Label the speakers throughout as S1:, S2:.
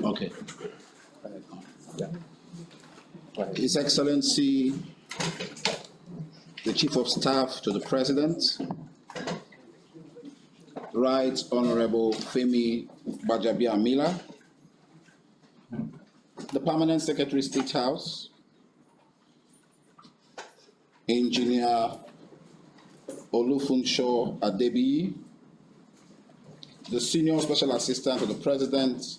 S1: Okay. His Excellency, the Chief of Staff to the President, Right Honorable Femi Gbajabiamila, the Permanent Secretary State House, Engineer Olufunsho Adebiyi, the Senior Special Assistant to the President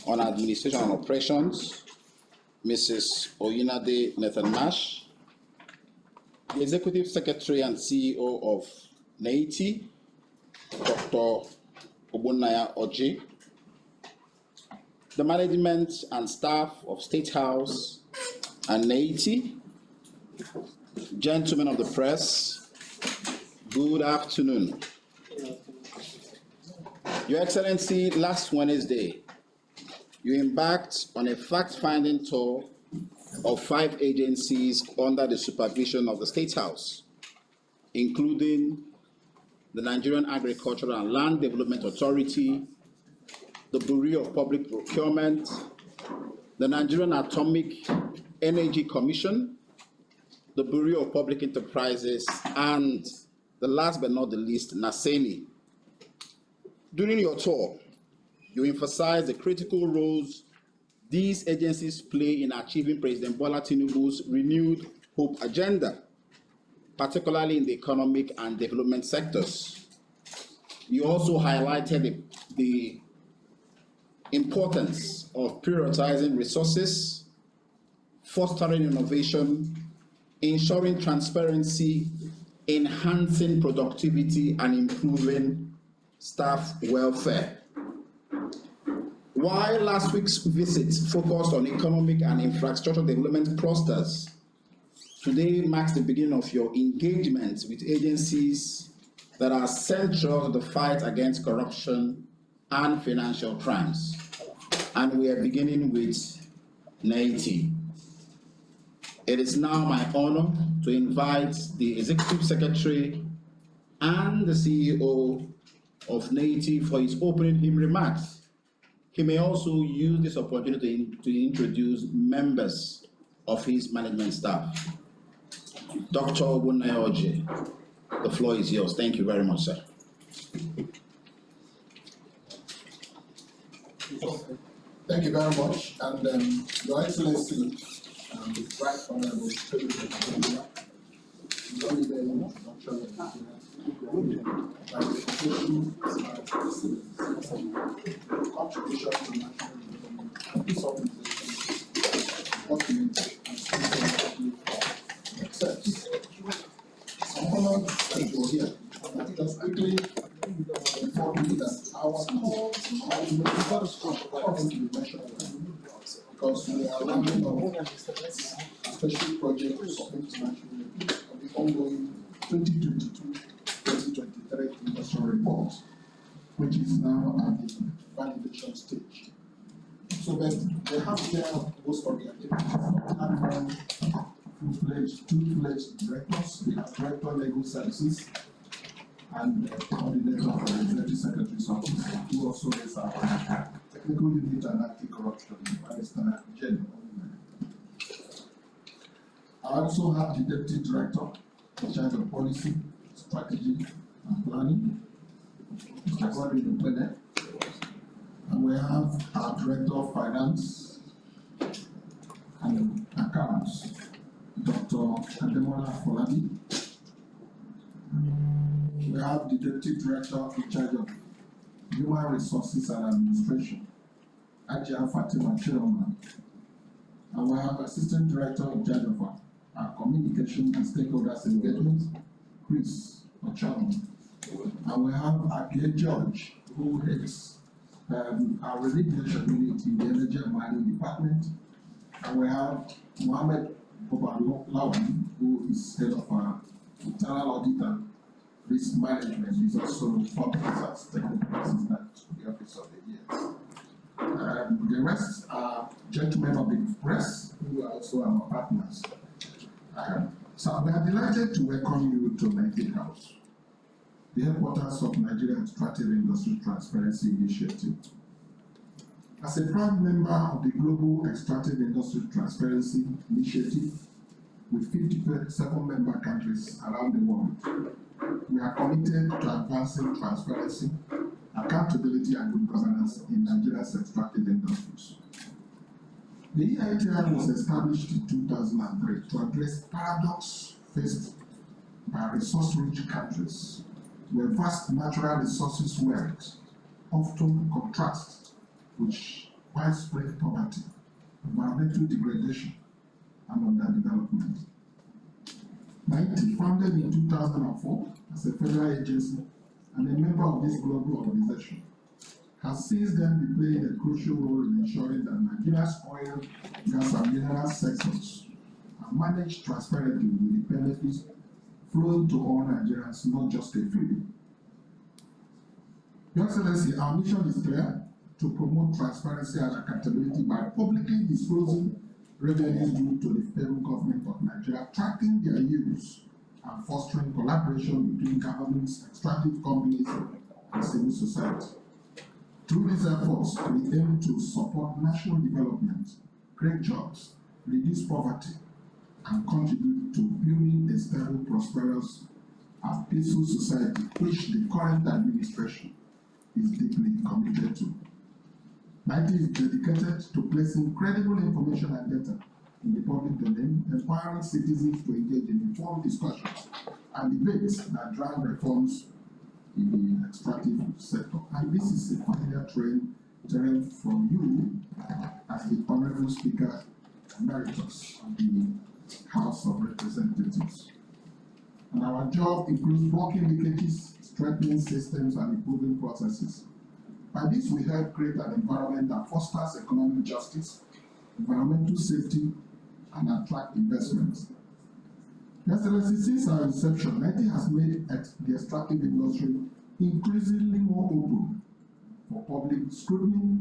S1: on Administration and Operations, Mrs. Oyinade Nathan Nash, the Executive Secretary and CEO of Neiti, Dr. Gbajabiamila, the management and staff of State House and Neiti, gentlemen of the press, good afternoon. Your Excellency, last Wednesday, you embarked on a fact-finding tour of 5 agencies under the supervision of the State House, including the Nigerian Agricultural and Land Development Authority, the Bureau of Public Procurement, the Nigerian Atomic Energy Commission, the Bureau of Public Enterprises, and the last but not the least, NASENI. During your tour, you emphasized the critical roles these agencies play in achieving President Bola Tinubu's renewed hope agenda, particularly in the economic and development sectors. You also highlighted the importance of prioritizing resources, fostering innovation, ensuring transparency, enhancing productivity, and improving staff welfare. While last week's visit focused on economic and infrastructure development clusters, today marks the beginning of your engagement with agencies that are central to the fight against corruption and financial crimes. And we are beginning with Neiti. It is now my honor to invite the Executive Secretary and the CEO of Neiti for his opening remarks. He may also use this opportunity to introduce members of his management staff. Dr. Gbajabiamila, the floor is yours. Thank you very much, sir.
S2: Thank you very much, and Your Excellency, Right Honorable Femi contribution to national development, this organization, document and success. I'm honored that you're here. Just quickly inform you that our because we are running on special projects of international of the ongoing 2022-2023 industrial report, which is now at the validation stage. So they have here most of the activities. Two-fledged directors. We have Director Legal Services and Coordinator for the Executive Secretary's Office, who also is our Technical Unit and Anti-Corruption, Barrister Jen. I also have the Deputy Director in charge of Policy, Strategy and Planning, Mr. Gordon Upene. And we have our Director of Finance and accounts, Dr. Ademola Folabi. We have the Deputy Director in charge of Human Resources and Administration, Ajia Fatima Chiroma. And we have Assistant Director in charge of our Communication and Stakeholders Engagement, Chris Ochano. And we have Abia George, who heads our remediation unit in the Energy and Mining Department. And we have Mohammed Lawan, who is head of our internal audit and risk management. He's also functions as technical assistant to the Office of the Years. The rest are gentlemen of the press, who are also our partners. So we are delighted to welcome you to Neiti House, the headquarters of Nigeria Extractive Industry Transparency Initiative. As a proud member of the Global Extractive Industry Transparency Initiative, with 57 member countries around the world, we are committed to advancing transparency, accountability, and good governance in Nigeria's extractive industries. The EITI was established in 2003 to address paradox faced by resource-rich countries, where vast natural resources wealth often contrast with widespread poverty, environmental degradation, and underdevelopment. Neiti, founded in 2004 as a federal agency and a member of this global organization, has since then been playing a crucial role in ensuring that Nigeria's oil, gas, and mineral sectors are managed transparently with the benefits flowing to all Nigerians, not just a few. Your Excellency, our mission is clear: to promote transparency and accountability by publicly disclosing revenues due to the federal government of Nigeria, tracking their use, and fostering collaboration between governments, extractive companies, and civil society. Through these efforts, we aim to support national development, create jobs, reduce poverty, and contribute to building a stable, prosperous, and peaceful society, which the current administration is deeply committed to. Neiti is dedicated to placing credible information and data in the public domain, empowering citizens to engage in informed discussions and debates that drive reforms in the extractive sector. And this is a familiar terrain from you as the Honorable Speaker Emeritus of the House of Representatives. And our job includes blocking leakages, strengthening systems, and improving processes. By this, we help create an environment that fosters economic justice, environmental safety, and attract investments. Your Excellency, since our inception, Neiti has made the extractive industry increasingly more open for public scrutiny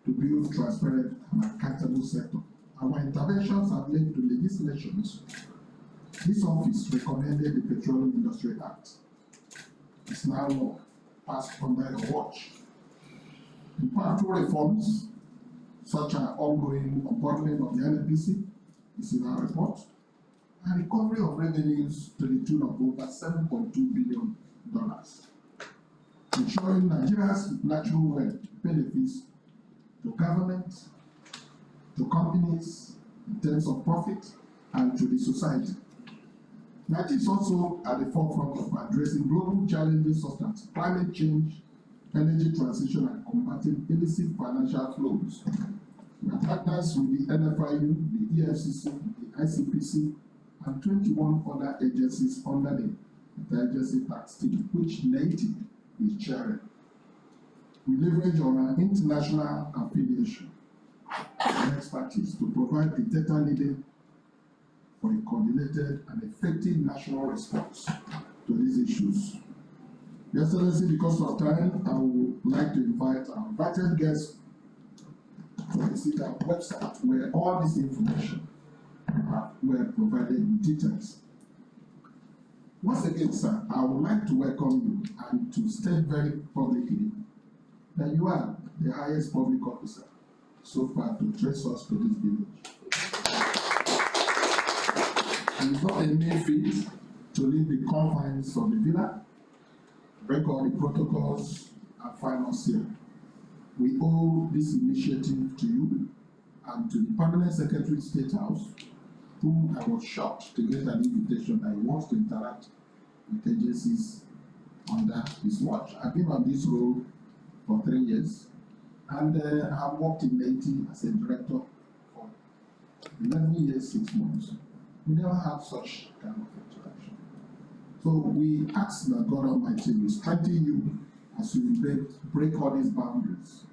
S2: to build transparent and accountable sector. Our interventions have led to legislations. This office recommended the Petroleum Industry Act. It's now law, passed under your watch. Impactful reforms, such as ongoing unbundling of the NNPC, is in our report, and recovery of revenues to the tune of over $7.2 billion, ensuring Nigeria's natural wealth benefits to government, to companies in terms of profit, and to the society. Neiti is also at the forefront of addressing global challenges such as climate change, energy transition, and combating illicit financial flows. We are partners with the NFIU, the EFCC, the ICPC, and 21 other agencies under the Interagency Tax Team, which Neiti is chairing. We leverage on our international affiliation and expertise to provide the data needed for a coordinated and effective national response to these issues. Your Excellency, because of time, I would like to invite our invited guests to visit our website where all this information were provided in details. Once again, sir, I would like to welcome you and to state very publicly that you are the highest public officer so far to trace us to this village. It is not a mere feat to leave the confines of the villa, break all the protocols, and find us here. We owe this initiative to you and to the Permanent Secretary State House, whom I was shocked to get an invitation that he wants to interact with agencies under his watch. I've been on this role for 3 years, and I've worked in Neiti as a director for 11 years, 6 months. We never had such kind of interaction. So we ask that God Almighty will strengthen you as you break all these boundaries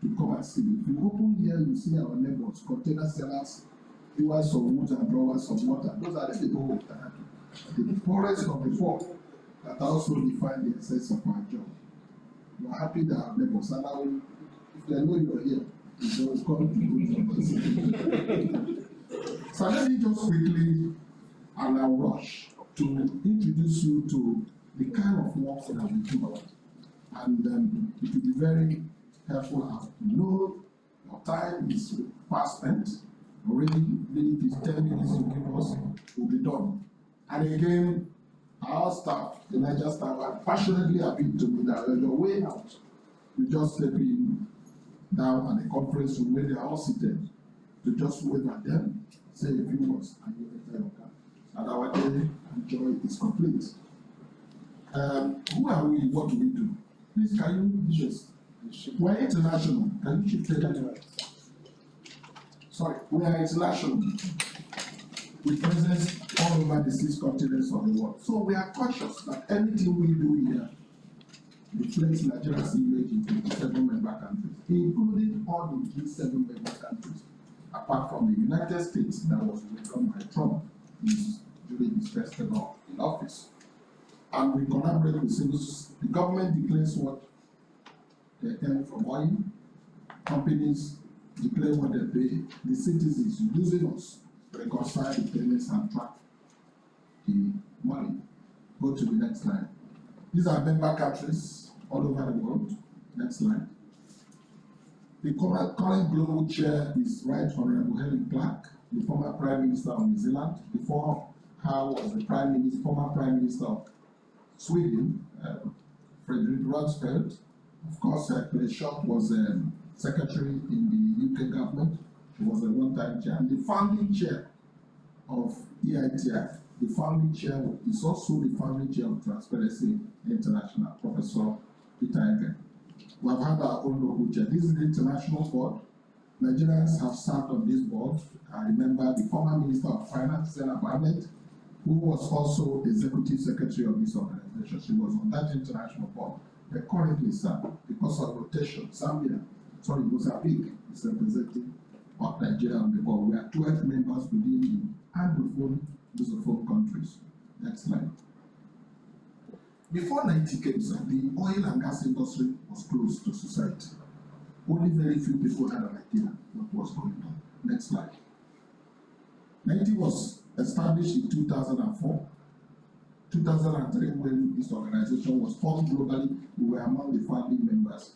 S2: to come and see. If you open here, you see our neighbors, container sellers, viewers of wood and drawers of water. Those are the people who are the poorest of the poor that also define the essence of our job. We are happy that our neighbors, and now, if they know you are here, they will come to good. So let me just quickly, and I'll rush to introduce you to the kind of work that we do. And it will be very helpful. I know your time is fast spent. Already, maybe it is 10 minutes to give us, will be done. And again, our staff, the Niger staff, are passionately appeal to me that on your way out, you just step in down at the conference room where they are all seated, to just wave at them, say a few words, and you enter your car. And our day and joy is complete. Who are we? What do we do? Please, can you just? We're international. Can you shift that? Sorry, we are international. We presence all over the 6 continents of the world. So we are conscious that anything we do here reflects Nigeria's image in 27 member countries, including all the G7 member countries, apart from the United States that was welcomed by Trump during his first term in office. And we collaborate with civil society. The government declares what they earn from oil. Companies declare what they pay. The citizens using us reconcile the payments and track the money. Go to the next slide. These are member countries all over the world. Next slide. The current global chair is Right Honorable Helen Clark, the former Prime Minister of New Zealand. Before her was the former Prime Minister of Sweden, Fredrik Reinfeldt. Of course, Claire Schott was secretary in the UK government. She was a one-time chair. And the founding chair of EITI, the founding chair is also the founding chair of Transparency International, Professor Peter Egen. We have had our own local chair. This is the international board. Nigerians have served on this board. I remember the former Minister of Finance, Zainab Ahmed, who was also executive secretary of this organization. She was on that international board. They currently serve, because of rotation, Mozambique is representing of Nigeria on the board. We are 12 members within the Anglophone, Lusophone countries. Next slide. Before Neiti came, the oil and gas industry was closed to society. Only very few people had an idea what was going on. Next slide. Neiti was established in 2004. 2003, when this organization was formed globally, we were among the founding members.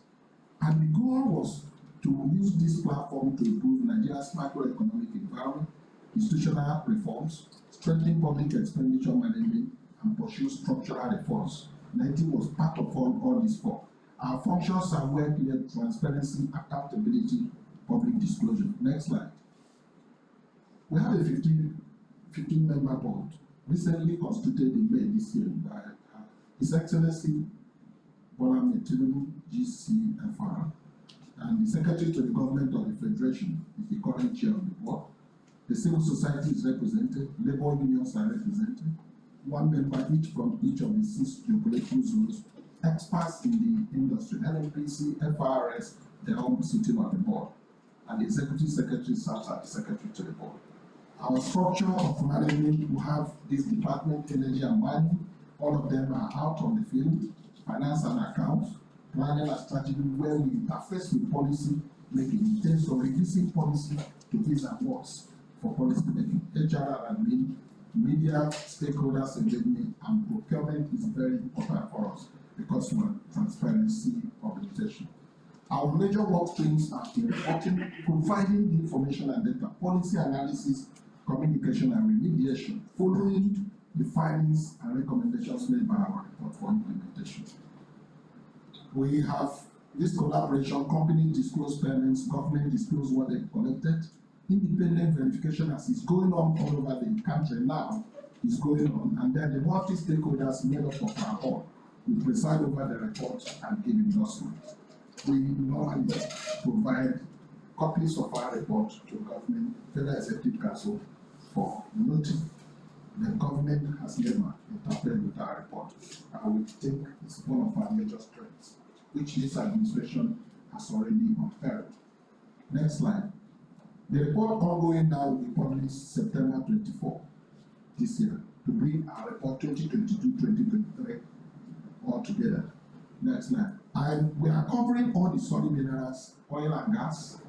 S2: And the goal was to use this platform to improve Nigeria's macroeconomic environment, institutional reforms, strengthen public expenditure management, and pursue structural reforms. Neiti was part of all these 4. Our functions are well clear: transparency, accountability, public disclosure. Next slide. We have a 15-member board, recently constituted in May this year by His Excellency Bola Tinubu, GCFR, and the Secretary to the Government of the Federation is the current chair of the board. The civil society is represented, labor unions are represented, 1 member each from each of the 6 geopolitical zones, experts in the industry, NNPC, FRS, they're all sitting on the board, and the executive secretary serves as the secretary to the board. Our structure of management, we have this department, energy and mining. All of them are out on the field, finance and accounts, planning and strategy, where we interface with policy making in terms of reducing policy to ease and works for policy making. HR and admin, media, stakeholders engagement, and procurement is very important for us because we want transparency organization. Our major work streams are in reporting, providing information and data, policy analysis, communication and remediation, following the findings and recommendations made by our report for implementation. We have this collaboration: companies disclose payments, government disclose what they collected, independent verification as is going on all over the country now is going on, and then the multi-stakeholders made up of our board will preside over the report and give endorsement. We normally provide copies of our report to government, Federal Executive Council for noting. The government has never interfered with our report, and we think it's one of our major strengths, which this administration has already upheld. Next slide. The report ongoing now will be published September 24 this year to bring our report 2022-2023 all together. Next slide. And we are covering all the solid minerals, oil and gas,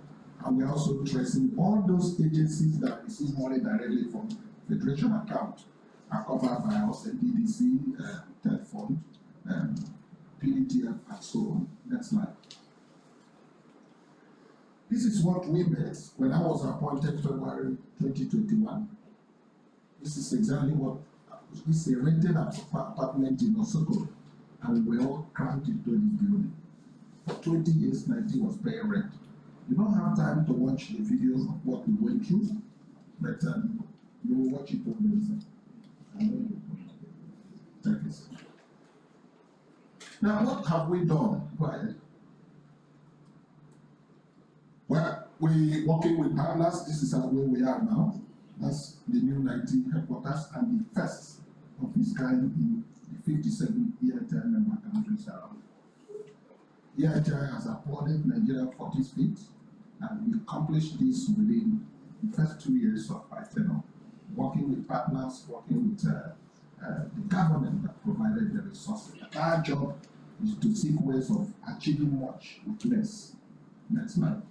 S2: and we are also tracing all those agencies that receive money directly from Federation account are covered by us, NDDC, TED Fund, PDTF, and so on. Next slide. This is what we met when I was appointed February 2021. This is exactly what, this is a rented apartment in Osoko, and we all crammed into this building. For 20 years, Neiti was paying rent. You don't have time to watch the videos of what we went through, but you will watch it on the Thank you. Now, what have we done? Well, we're working with partners. This is where we are now. That's the new Neiti headquarters and the first of its kind in the 57 EITI member countries around. EITI has applauded Nigeria for this feat, and we accomplished this within the first 2 years of my tenure, working with partners, working with the government that provided the resources. Our job is to seek ways of achieving much with less. Next slide.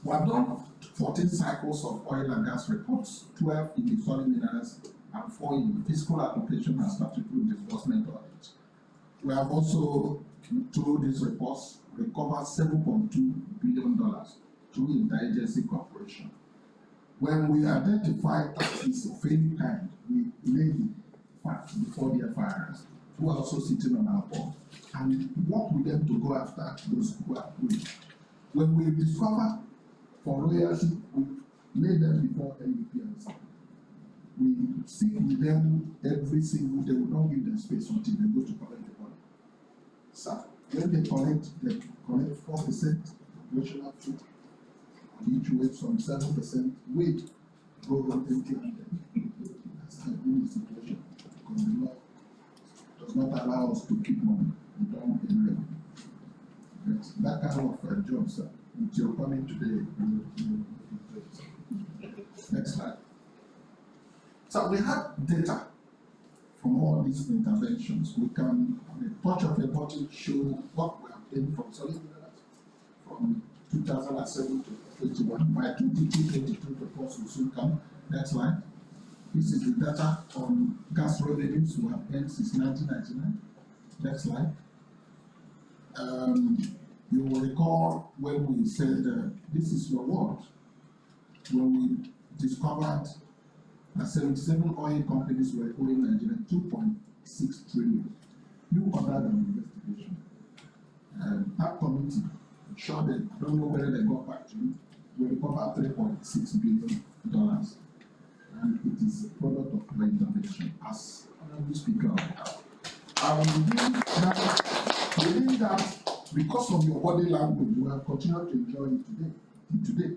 S2: We have done 14 cycles of oil and gas reports, 12 in the solid minerals, and 4 in the fiscal allocation and statutory disbursement audit. We have also, through these reports, recovered $7.2 billion through interagency cooperation. When we identify taxes of any kind, we lay the facts before the FIRs, who are also sitting on our board, and work with them to go after those who are doing. When we discover for royalty, we lay them before NUPs. We seek with them every single day. We don't give them space until they go to collect the money. So when they collect 4% operational fee, each way some 7% weight go empty handed. That's the situation. Because the law does not allow us to keep money. We don't anyway. That kind of job, sir. With your coming today, next slide. So we have data from all these interventions. We can, on a touch of a button, show what we have done from solid minerals from 2007 to 2021. By 2022, the cost will soon come. Next slide. This is the data on gas revenues we have earned since 1999. Next slide. You will recall when we said, this is your word, when we discovered that 77 oil companies were owing Nigeria 2.6 trillion. You ordered an investigation. That committee, sure they, I don't know whether they got back to you, will recover $3.6 billion. And it is a product of your intervention as Honorable Speaker. Within that, because of your body language, we have continued to enjoy it today.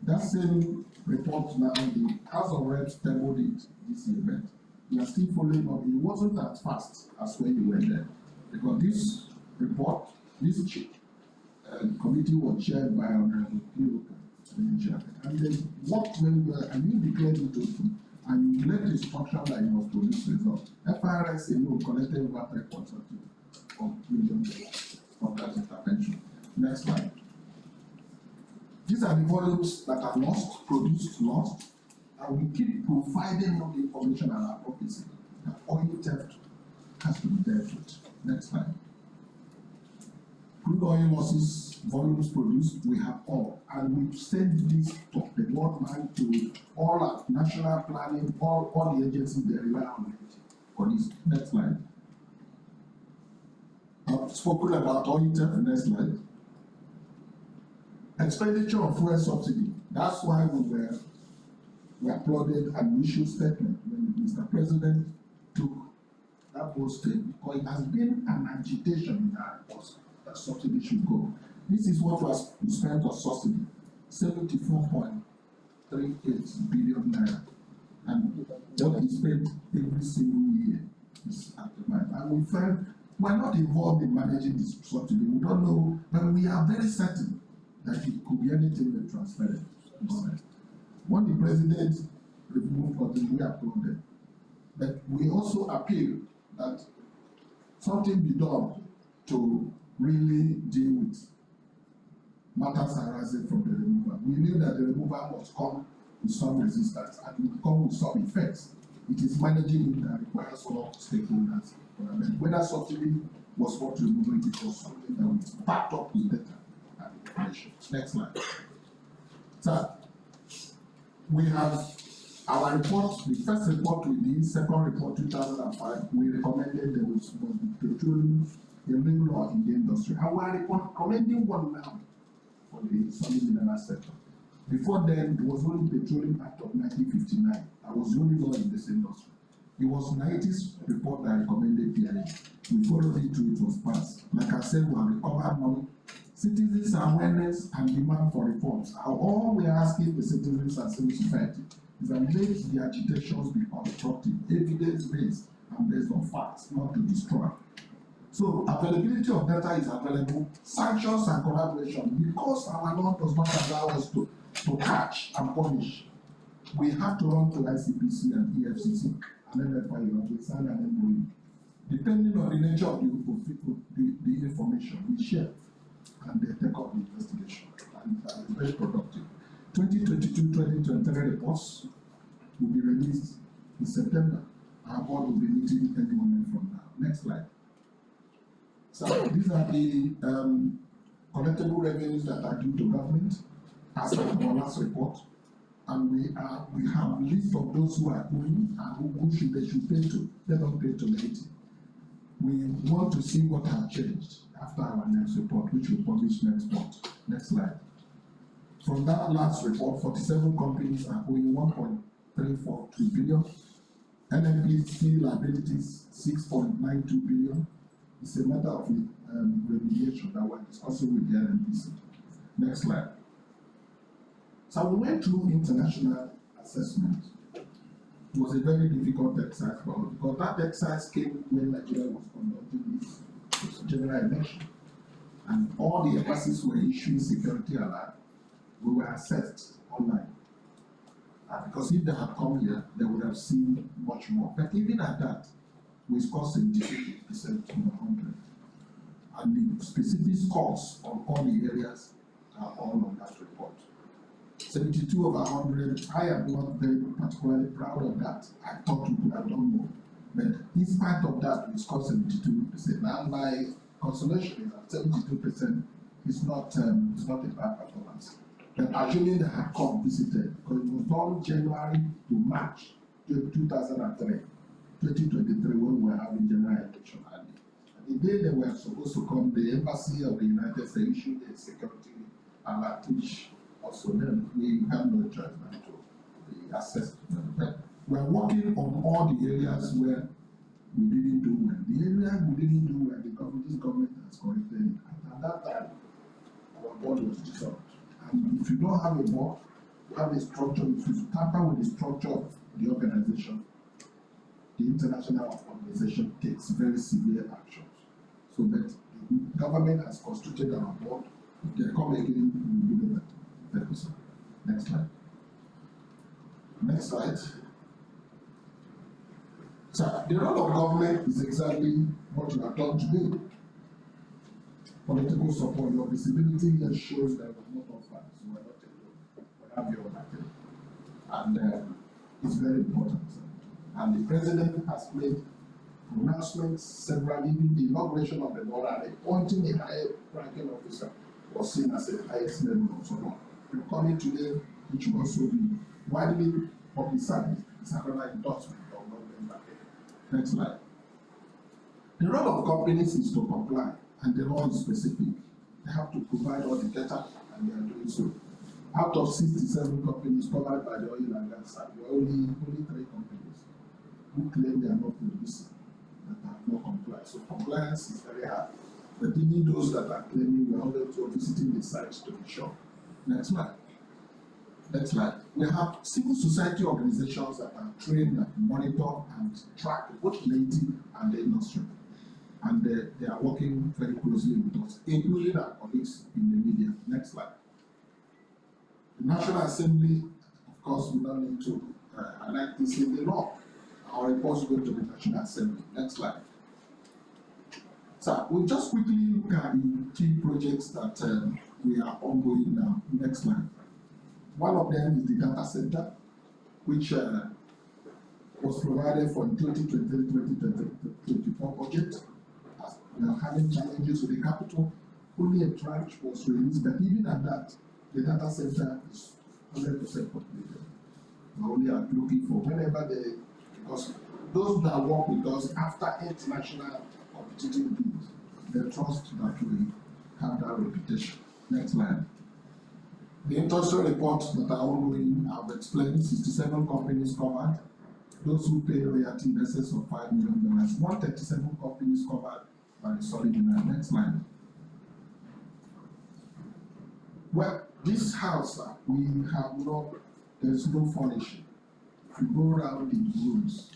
S2: That same report now, the House of Reps tabled it this event. We are still following up. It wasn't as fast as when you were there. Because this report, this committee was chaired by Honorable P. And then what when you and you declared it open and you left the instruction that you must produce results. FIRS alone collected over $3.2 million of that intervention. Next slide. These are the volumes that are lost, produced, lost, and we keep providing all the information and advocacy that oil theft has to be dealt with. Next slide. Crude oil losses, volumes produced, we have all. And we've sent this to the World Bank, to all our national planning, all the agencies that rely on it for this. Next slide. I've spoken about oil theft. Next slide. Expenditure of fuel subsidy. That's why we applauded and we issued statement when Mr. President took that posting, because it has been an agitation in our reports that subsidy should go. This is what was spent on subsidy, 74.38 billion naira, and what is spent every single year is at the moment. And we felt we're not involved in managing this subsidy. We don't know, but we are very certain that it could be anything but transparent. When the president removed what we applauded, but we also appeal that something be done to really deal with matters arising from the removal. We knew that the removal must come with some resistance and it will come with some effects. It is managing it that requires all stakeholders. Whether subsidy was what to remove it was something that was backed up with data and information. Next slide. So we have our report, the first report we did, second report 2005, we recommended there was petroleum, a new law in the industry. And we are recommending one now for the solid mineral sector. Before then, it was only Petroleum Act of 1959. That was the only law in this industry. It was Neiti's report that recommended PIA. We followed it till it was passed. Like I said, we have recovered money. Citizens' awareness and demand for reforms are all we are asking the citizens and civil society is that make the agitations be constructive, evidence-based, and based on facts, not to destroy. So availability of data is available, sanctions and collaboration, because our law does not allow us to catch and punish. We have to run to ICPC and EFCC and NFI to sign an MOU. Depending on the nature of the information we share, and they take up the investigation, and it's very productive. 2022-2023 reports will be released in September. Our board will be meeting any moment from now. Next slide. So these are the collectible revenues that are due to government as per our last report, and we have a list of those who are owing and who they should pay to. They don't pay to Neiti. We want to see what has changed after our next report, which we'll publish next month. Next slide. From that last report, 47 companies are owing 1.342 billion. NNPC liabilities 6.92 billion. It's a matter of remediation that we're discussing with the NNPC. Next slide. So we went through international assessment. It was a very difficult exercise for us because that exercise came when Nigeria was conducting its general election, and all the embassies were issuing security alert. We were assessed online. Because if they had come here, they would have seen much more. But even at that, we scored 72% to 100. And the specific scores on all the areas are all on that report. 72 over 100, I am not very particularly proud of that. I thought we could have done more. But in spite of that, we scored 72%. And my consolation is that 72% is not a bad performance. But assuming they had come visited, because it was done January to March 2003, 2023, when we were having general election. And the day they were supposed to come, the embassy of the United States issued a security alert, which also then we have no choice than to be assessed. But we're working on all the areas where we didn't do well. The area we didn't do well, this government has corrected it. And at that time, our board was dissolved. And if you don't have a board, you have a structure, if you tamper with the structure of the organization, the international organization takes very severe actions. So that the government has constituted our board. If they come again, we will do that. Thank you, sir. Next slide. Next slide. So the role of government is exactly what you have done today. Political support, your visibility here shows that we're not on fire, so we're not alone. We have your backing. And it's very important. And the president has made pronouncements several, even the inauguration of the board and appointing a high ranking officer was seen as the highest level of support. We're coming today, which will also be widely publicized, is another endorsement of government backing. Next slide. The role of companies is to comply, and the law is specific. They have to provide all the data, and they are doing so. Out of 67 companies covered by the oil and gas side, there were only 3 companies who claim they are not producing, that have not complied. So compliance is very hard. But even those that are claiming we are already visiting the sites to be sure. Next slide. Next slide. We have civil society organizations that are trained and monitor and track both Neiti and the industry. And they are working very closely with us, including our colleagues in the media. Next slide. The National Assembly, of course, we don't need to highlight this in the law. Our reports go to the National Assembly. Next slide. So we'll just quickly look at the key projects that we are ongoing now. Next slide. One of them is the data center, which was provided for in 2023-2024 budget. As we are having challenges with the capital, only a tranche was released, but even at that, the data center is 100% completed. We only are looking for whenever they, because those that work with us after international competitive bids, they trust that we have that reputation. Next slide. The industrial reports that are ongoing, I've explained, 67 companies covered. Those who pay royalty in excess of $5 million, 137 companies covered by the solid demand. Next slide. Well, this house, we have no, there's no furnishing. If you go around the rooms,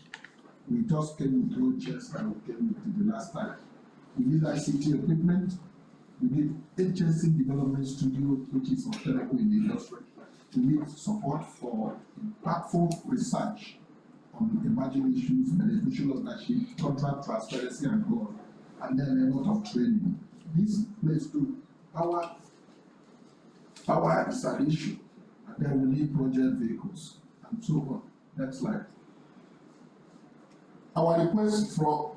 S2: we just came with road chairs that we came with the last time. We need ICT equipment. We need HSC development studio, which is available in the industry. We need support for impactful research on emerging issues, beneficial ownership, contract transparency, and so on. And then a lot of training. This place too, power is an issue. And then we need project vehicles and so on. Next slide. Our request to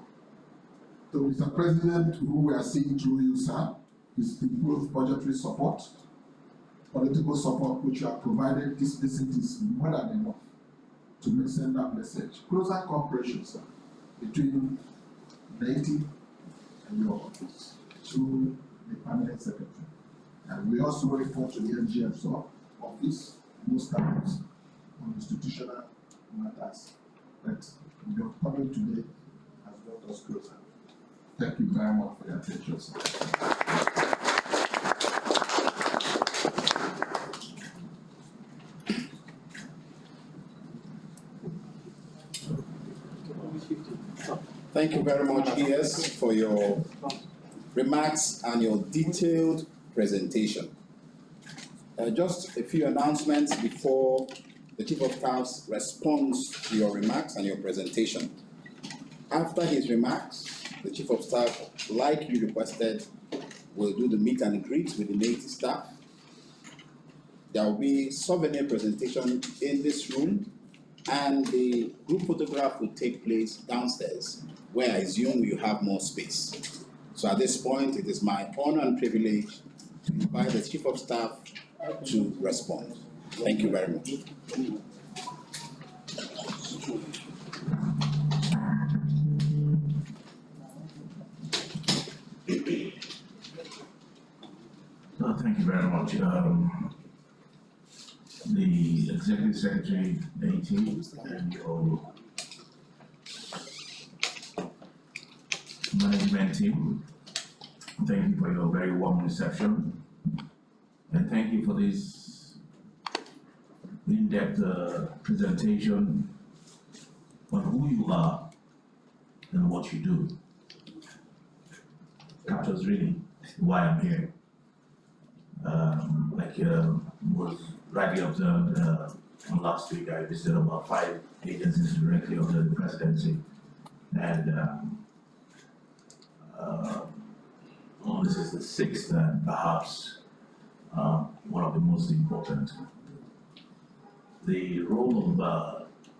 S2: Mr. President, who we are seeing through you, sir, is improved budgetary support, political support, which you have provided. This visit is more than enough to send that message. Closer cooperation, sir, between Neiti and your office through the permanent secretary. And we also report to the NGF's office most times on institutional matters. But your coming today has brought us closer. Thank you very much for your attention, sir.
S1: Thank you very much, ES, for your remarks and your detailed presentation. Just a few announcements before the Chief of Staff responds to your remarks and your presentation. After his remarks, the Chief of Staff, like you requested, will do the meet and greet with the Neiti staff. There will be souvenir presentation in this room, and the group photograph will take place downstairs, where I assume you have more space. So at this point, it is my honor and privilege to invite the Chief of Staff to respond. Thank you very much.
S3: Thank you very much. The Executive Secretary, Neiti, and your management team, thank you for your very warm reception, and thank you for this in-depth presentation on who you are and what you do. Captures really why I'm here. Was rightly observed last week, I visited about 5 agencies directly under the presidency, and this is the 6th and perhaps one of the most important. The role of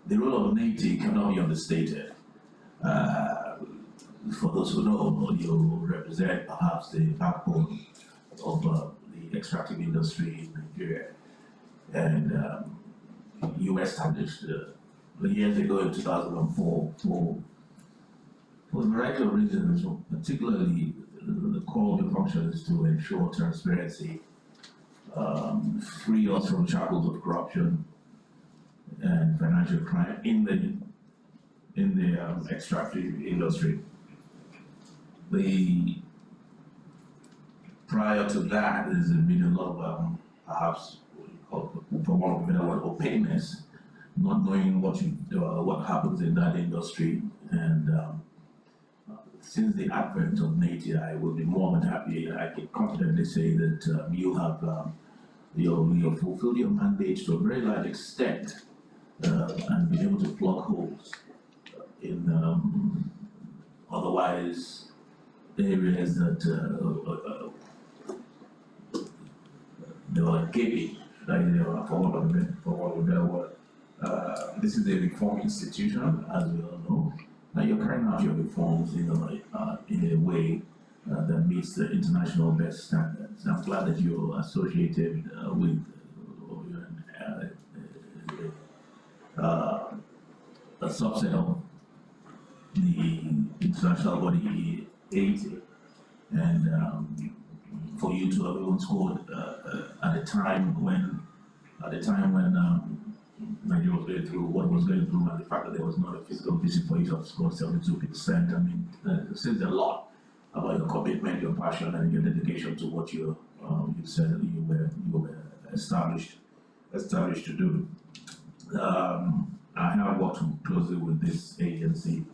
S3: Neiti cannot be understated. For those who know, you represent perhaps the backbone of the extractive industry in Nigeria, and you established years ago in 2004 for a variety of reasons, particularly the core of the function is to ensure transparency free us from shackles of corruption and financial crime in the extractive industry. Prior to that, there's been a lot of perhaps, for want of a better word, opaqueness, not knowing what happens in that industry. And since the advent of Neiti, I will be more than happy. I can confidently say that you have you fulfilled your mandate to a very large extent and been able to plug holes in otherwise areas that they were gaping, like they were, for want of a better word. This is a reform institution, as we all know, and you're carrying out your reforms in a way that meets the international best standards. I'm glad that you're associated with a subset of the international body 80, and for you to have even scored at a time when Nigeria was going through what was going through, and the fact that there was not a physical visit for you to have scored 72%. I mean, it says a lot about your commitment, your passion, and your dedication to what you said that you were established to do. I have worked closely with this agency,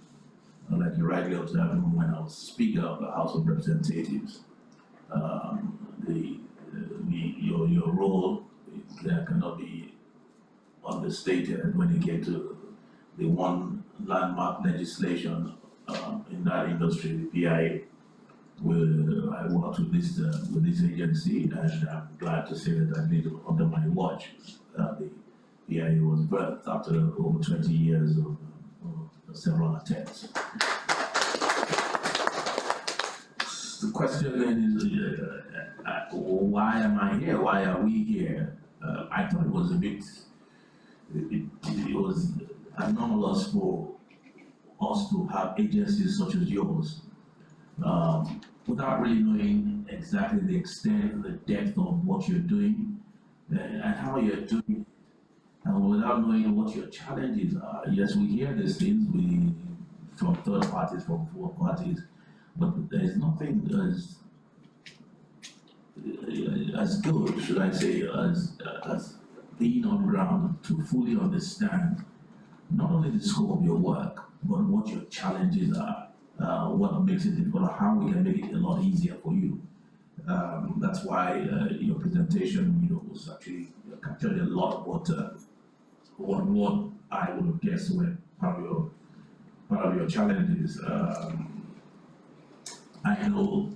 S3: like you rightly observed, when I was Speaker of the House of Representatives. Your role cannot be understated when it came to the one landmark legislation in that industry, the PIA. I worked with this agency, and I'm glad to say that I did under my watch. The PIA was birthed after over 20 years of several attempts. The question then is, why am I here? Why are we here? I thought it was it was anomalous for us to have agencies such as yours, without really knowing exactly the extent, the depth of what you're doing, and how you're doing it, and without knowing what your challenges are. Yes, we hear these things from third parties, from fourth parties, but there is nothing as good, should I say, as being on ground to fully understand not only the scope of your work, but what your challenges are, what makes it difficult, how we can make it a lot easier for you. That's why your presentation, was actually captured a lot of what I would have guessed were part of your challenges. I know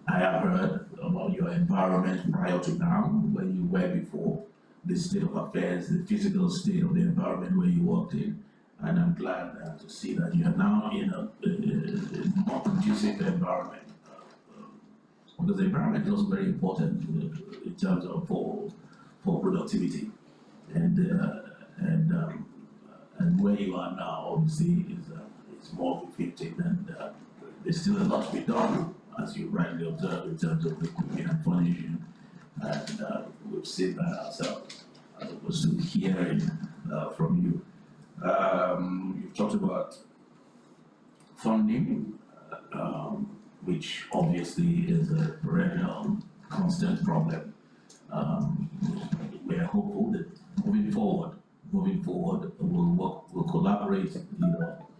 S3: I have heard about your environment prior to now, where you were before, the state of affairs, the physical state of the environment where you worked in, and I'm glad to see that you are now in a more conducive environment. Because the environment is also very important in terms of for productivity, and where you are now obviously is more befitting, and there's still a lot to be done, as you rightly observed, in terms of equipment and furnishing, and we've seen that ourselves, as opposed to hearing from you. You've talked about funding, which obviously is a perennial, constant problem. We're hopeful that moving forward, we'll collaborate, a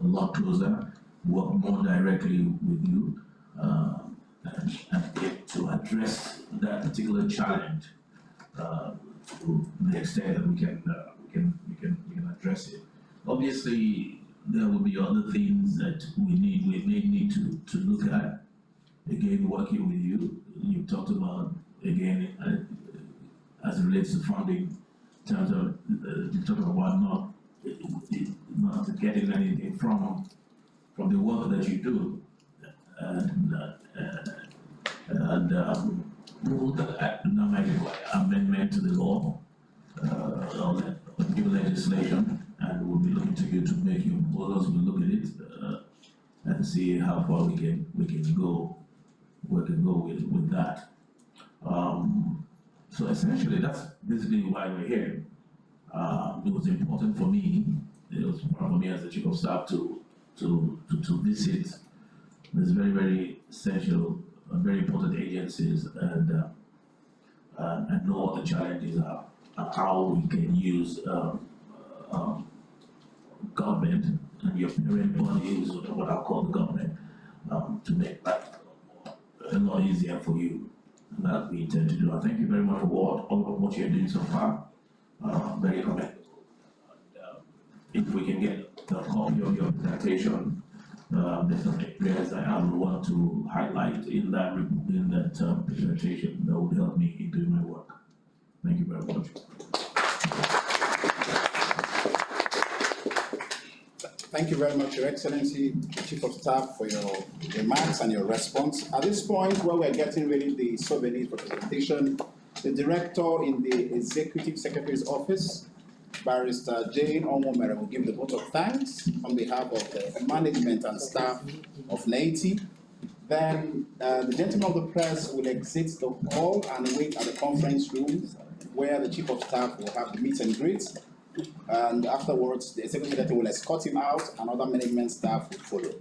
S3: lot closer, work more directly with you, and get to address that particular challenge to the extent that we can address it. Obviously, there will be other things that we may need to look at. Again, working with you, you've talked about, again, as it relates to funding, in terms of, you talked about not getting anything from the work that you do, and that might require amendment to the law, or new legislation, and we'll be looking to you to make your proposals. We'll look at it and see how far we can go with that. So essentially, that's basically why we're here. It was important for me, it was important for me as the Chief of Staff to visit these very, very essential, very important agencies and know what the challenges are and how we can use government and your parent bodies, or what I call the government, to make life a lot easier for you. And that we intend to do. I thank you very much for all of what you're doing so far. Very commendable. If we can get a copy of your presentation, there's some areas that I would want to highlight in that presentation that would help me in doing my work. Thank you very much.
S1: Thank you very much, Your Excellency, Chief of Staff, for your remarks and your response. At this point, where we're getting ready the souvenirs for presentation, the Director in the Executive Secretary's Office, Barrister Jane Onwomere, will give the vote of thanks on behalf of the management and staff of Neiti. Then the gentlemen of the press will exit the hall and wait at the conference room where the Chief of Staff will have the meet and greet. And afterwards, the Executive Secretary will escort him out and other management staff will follow.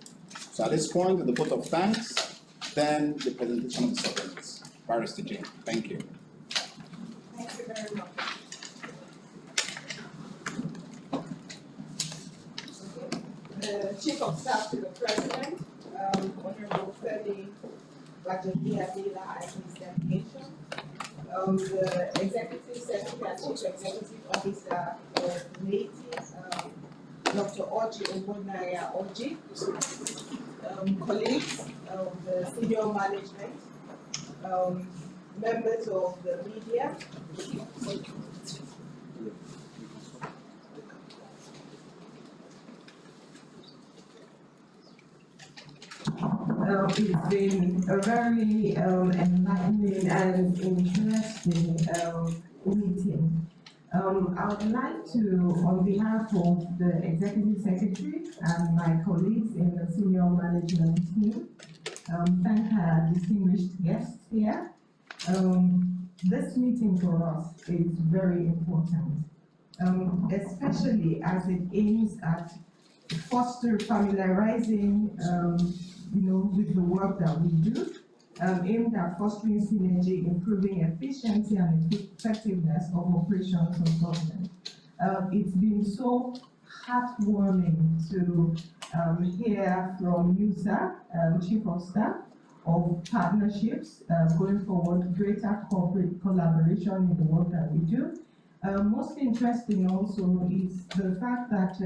S1: So at this point, the vote of thanks, then the presentation of the souvenirs. Barrister Jane, thank you.
S4: Thank you very much. Chief of Staff to the President, Honorable Femi, Gbajabiamila and his delegation, the Executive Secretary and Chief Executive Officer of Neiti, Dr. Oji, colleagues of the senior management, members of the media, it's been a very enlightening and interesting meeting. I would like to, on behalf of the Executive Secretary and my colleagues in the senior management team, thank our distinguished guests here. This meeting for us is very important, especially as it aims at familiarizing with the work that we do, aimed at fostering synergy, improving efficiency and effectiveness of operations of government. It's been so heartwarming to hear from you, sir, Chief of Staff, of partnerships going forward, greater corporate collaboration in the work that we do. Most interesting also is the fact that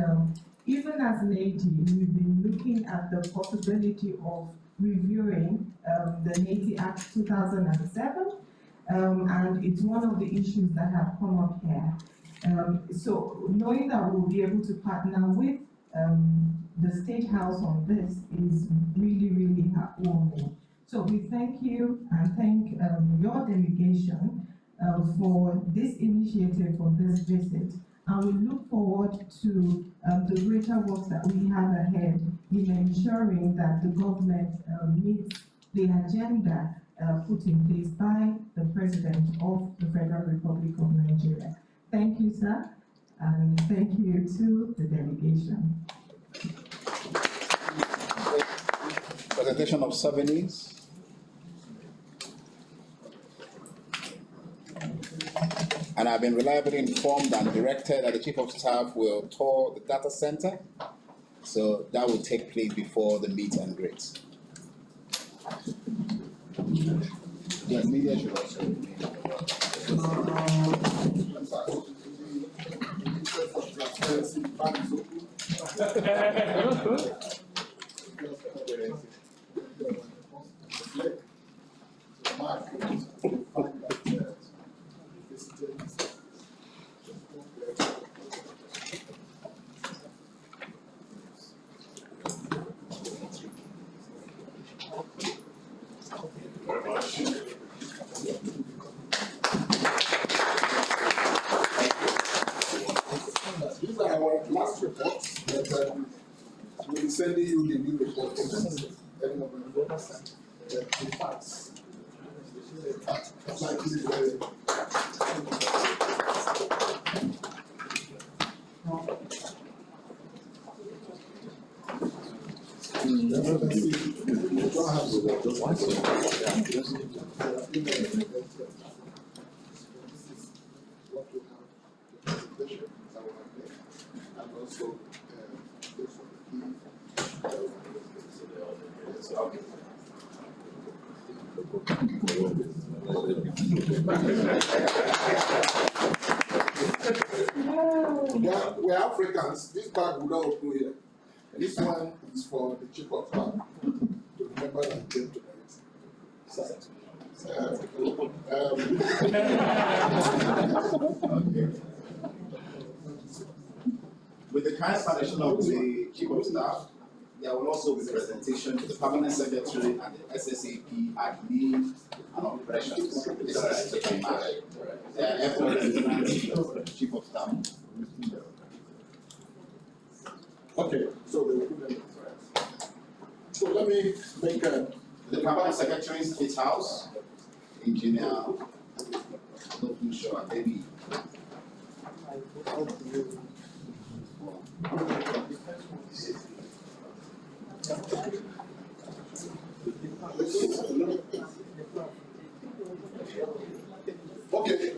S4: even as Neiti, we've been looking at the possibility of reviewing the Neiti Act 2007, and it's one of the issues that have come up here. So knowing that we'll be able to partner with the State House on this is really, really heartwarming. So we thank you and thank your delegation for this initiative, for this visit. And we look forward to the greater work that we have ahead in ensuring that the government meets the agenda put in place by the President of the Federal Republic of Nigeria. Thank you, sir, and thank you to the delegation.
S1: Presentation of souvenirs. And I've been reliably informed and directed that the Chief of Staff will tour the data center. So that will take place before the meet and greet. Yes, media should also remain.
S2: These are our last reports, but we'll be sending you the new reports. The facts. Like this is very. And also, this one, we're Africans. This bag will not open here. This one is for the chief of staff to remember that came tonight.
S1: With the kind permission of the chief of staff, there will also be presentation to the permanent secretary and the SSAP admin and operations. This is taking March. They are efforts chief of staff.
S2: Okay, so they will put them in first. So let me make a.
S1: The permanent secretary State House, engineer, not too sure, maybe.
S2: Okay.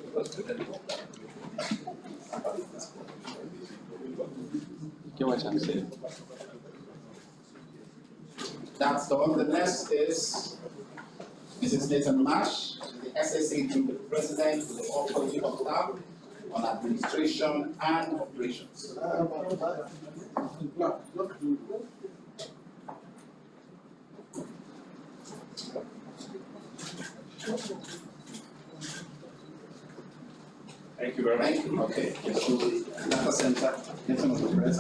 S1: That's the one. The next is Mrs. Nathan Marsh, the SSAP president with the office of staff on administration and operations.
S5: Thank you very much.
S1: Thank you. Okay. So data center, getting of the press.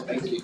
S1: Thank you.